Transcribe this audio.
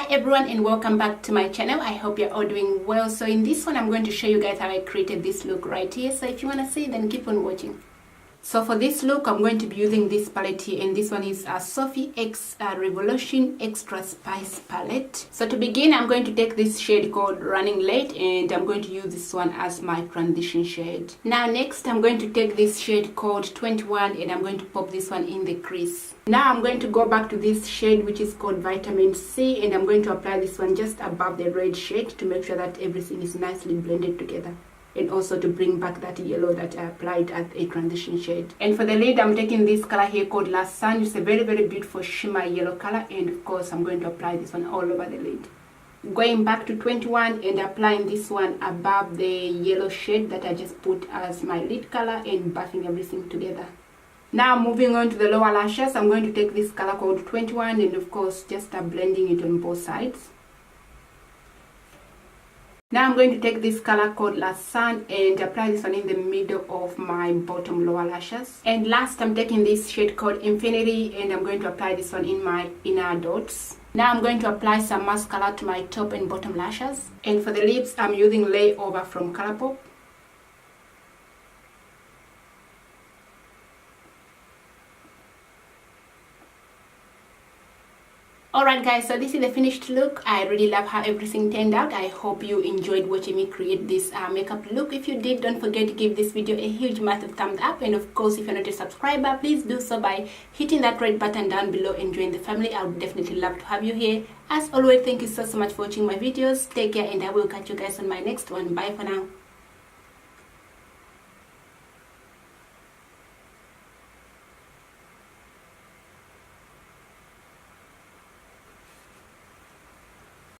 Hi everyone and welcome back to my channel. I hope you're all doing well. So in this one I'm going to show you guys how I created this look right here. So if you want to see, then keep on watching. So for this look I'm going to be using this palette here, and this one is a Soph X Revolution Extra Spice palette. So to begin, I'm going to take this shade called Running Late, and I'm going to use this one as my transition shade. Now next I'm going to take this shade called 21 and I'm going to pop this one in the crease. Now I'm going to go back to this shade which is called Vitamin C, and I'm going to apply this one just above the red shade to make sure that everything is nicely blended together, and also to bring back that yellow that I applied as a transition shade. And for the lid, I'm taking this color here called Last Sun. It's a very beautiful shimmer yellow color, and of course I'm going to apply this one all over the lid. Going back to 21 and applying this one above the yellow shade that I just put as my lid color, and buffing everything together. Now moving on to the lower lashes, I'm going to take this color called 21 and of course just blending it on both sides. Now I'm going to take this color called Last Sun and apply this one in the middle of my bottom lower lashes. And last, I'm taking this shade called Infinity and I'm going to apply this one in my inner dots. Now I'm going to apply some mascara to my top and bottom lashes. And for the lips, I'm using Layover from Colourpop. Alright guys, so this is the finished look. I really love how everything turned out. I hope you enjoyed watching me create this makeup look. If you did, don't forget to give this video a huge massive thumbs up, and of course if you're not a subscriber, please do so by hitting that red button down below and join the family. I would definitely love to have you here. As always, thank you so much for watching my videos. Take care and I will catch you guys on my next one. Bye for now.